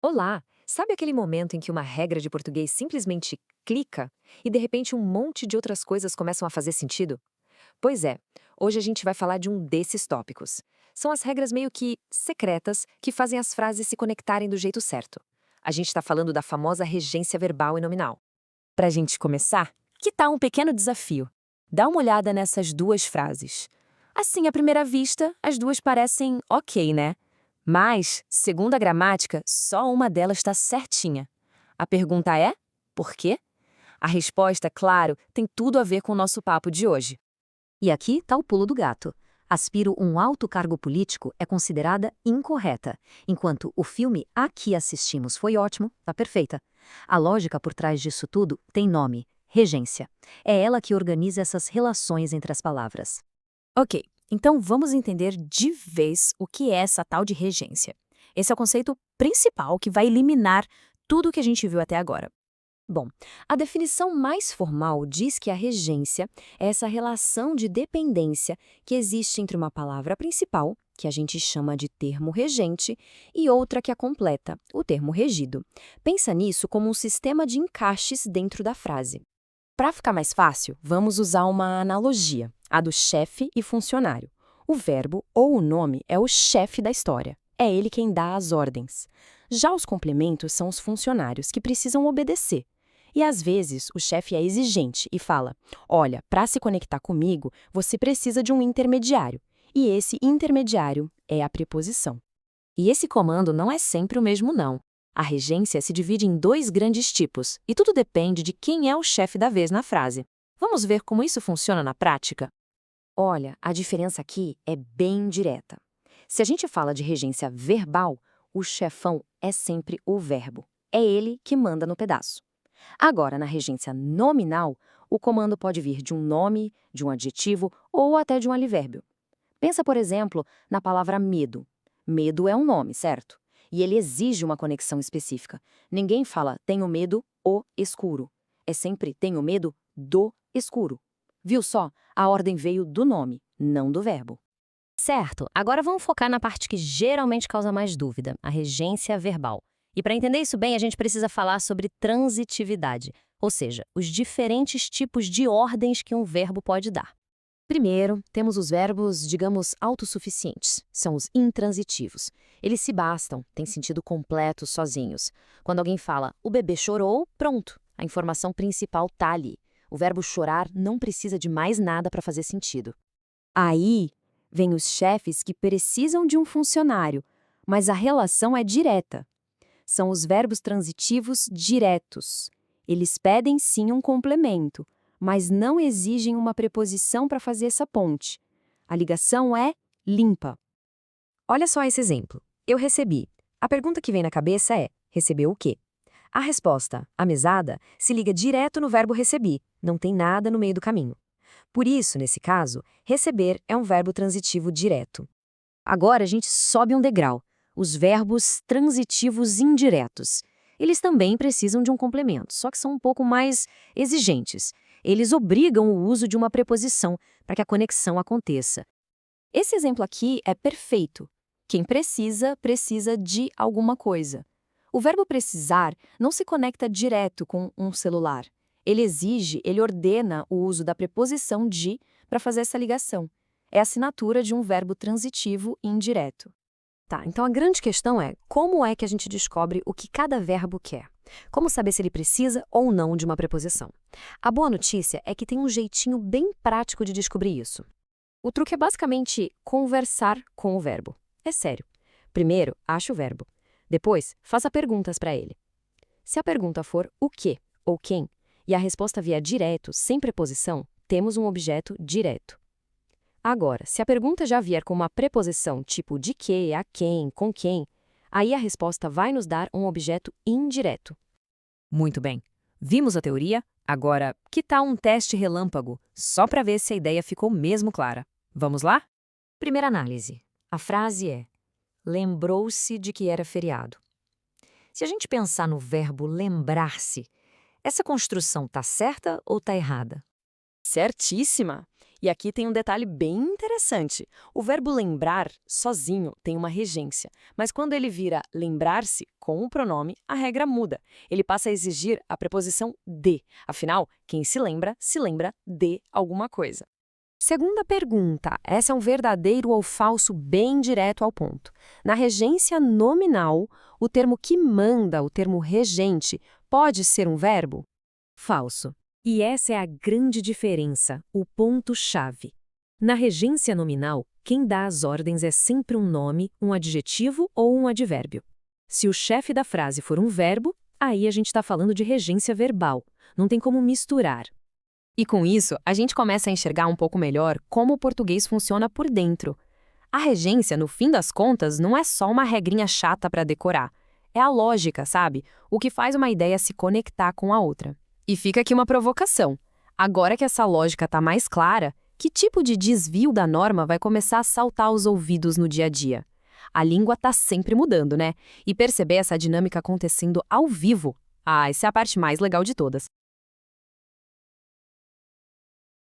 Olá! Sabe aquele momento em que uma regra de português simplesmente clica e de repente um monte de outras coisas começam a fazer sentido? Pois é, hoje a gente vai falar de um desses tópicos. São as regras meio que secretas que fazem as frases se conectarem do jeito certo. A gente está falando da famosa regência verbal e nominal. Para a gente começar, que tal um pequeno desafio? Dá uma olhada nessas duas frases. Assim, à primeira vista, as duas parecem ok, né? Mas, segundo a gramática, só uma delas está certinha. A pergunta é: por quê? A resposta, claro, tem tudo a ver com o nosso papo de hoje. E aqui está o pulo do gato. Aspiro um alto cargo político é considerada incorreta, enquanto o filme A que assistimos foi ótimo, está perfeita. A lógica por trás disso tudo tem nome: regência. É ela que organiza essas relações entre as palavras. Ok, então vamos entender de vez o que é essa tal de regência. Esse é o conceito principal que vai eliminar tudo o que a gente viu até agora. Bom, a definição mais formal diz que a regência é essa relação de dependência que existe entre uma palavra principal, que a gente chama de termo regente, e outra que a completa, o termo regido. Pensa nisso como um sistema de encaixes dentro da frase. Para ficar mais fácil, vamos usar uma analogia, a do chefe e funcionário. O verbo ou o nome é o chefe da história. É ele quem dá as ordens. Já os complementos são os funcionários que precisam obedecer. E às vezes o chefe é exigente e fala: olha, para se conectar comigo, você precisa de um intermediário. E esse intermediário é a preposição. E esse comando não é sempre o mesmo, não. A regência se divide em dois grandes tipos, e tudo depende de quem é o chefe da vez na frase. Vamos ver como isso funciona na prática? Olha, a diferença aqui é bem direta. Se a gente fala de regência verbal, o chefão é sempre o verbo. É ele que manda no pedaço. Agora, na regência nominal, o comando pode vir de um nome, de um adjetivo ou até de um advérbio. Pensa, por exemplo, na palavra medo. Medo é um nome, certo? E ele exige uma conexão específica. Ninguém fala tenho medo o escuro. É sempre tenho medo do escuro. Viu só? A ordem veio do nome, não do verbo. Certo, agora vamos focar na parte que geralmente causa mais dúvida, a regência verbal. E para entender isso bem, a gente precisa falar sobre transitividade, ou seja, os diferentes tipos de ordens que um verbo pode dar. Primeiro, temos os verbos, digamos, autossuficientes. São os intransitivos. Eles se bastam, têm sentido completo sozinhos. Quando alguém fala, o bebê chorou, pronto. A informação principal está ali. O verbo chorar não precisa de mais nada para fazer sentido. Aí, vem os chefes que precisam de um funcionário, mas a relação é direta. São os verbos transitivos diretos. Eles pedem sim um complemento, mas não exigem uma preposição para fazer essa ponte. A ligação é limpa. Olha só esse exemplo. Eu recebi. A pergunta que vem na cabeça é: recebeu o quê? A resposta, a mesada, se liga direto no verbo recebi, não tem nada no meio do caminho. Por isso, nesse caso, receber é um verbo transitivo direto. Agora a gente sobe um degrau, os verbos transitivos indiretos. Eles também precisam de um complemento, só que são um pouco mais exigentes. Eles obrigam o uso de uma preposição para que a conexão aconteça. Esse exemplo aqui é perfeito. Quem precisa, precisa de alguma coisa. O verbo precisar não se conecta direto com um celular. Ele exige, ele ordena o uso da preposição de para fazer essa ligação. É a assinatura de um verbo transitivo indireto. Tá, então a grande questão é como é que a gente descobre o que cada verbo quer? Como saber se ele precisa ou não de uma preposição? A boa notícia é que tem um jeitinho bem prático de descobrir isso. O truque é basicamente conversar com o verbo. É sério. Primeiro, ache o verbo. Depois, faça perguntas para ele. Se a pergunta for o que ou quem, e a resposta vier direto, sem preposição, temos um objeto direto. Agora, se a pergunta já vier com uma preposição tipo de que, a quem, com quem, aí a resposta vai nos dar um objeto indireto. Muito bem. Vimos a teoria? Agora, que tal um teste relâmpago, só para ver se a ideia ficou mesmo clara? Vamos lá? Primeira análise. A frase é: lembrou-se de que era feriado. Se a gente pensar no verbo lembrar-se, essa construção está certa ou está errada? Certíssima! E aqui tem um detalhe bem interessante. O verbo lembrar, sozinho, tem uma regência, mas quando ele vira lembrar-se com o pronome, a regra muda. Ele passa a exigir a preposição de. Afinal, quem se lembra de alguma coisa. Segunda pergunta, essa é um verdadeiro ou falso bem direto ao ponto. Na regência nominal, o termo que manda, o termo regente, pode ser um verbo? Falso. E essa é a grande diferença, o ponto-chave. Na regência nominal, quem dá as ordens é sempre um nome, um adjetivo ou um advérbio. Se o chefe da frase for um verbo, aí a gente está falando de regência verbal. Não tem como misturar. E com isso, a gente começa a enxergar um pouco melhor como o português funciona por dentro. A regência, no fim das contas, não é só uma regrinha chata para decorar. É a lógica, sabe? O que faz uma ideia se conectar com a outra. E fica aqui uma provocação. Agora que essa lógica está mais clara, que tipo de desvio da norma vai começar a saltar aos ouvidos no dia a dia? A língua está sempre mudando, né? E perceber essa dinâmica acontecendo ao vivo, essa é a parte mais legal de todas.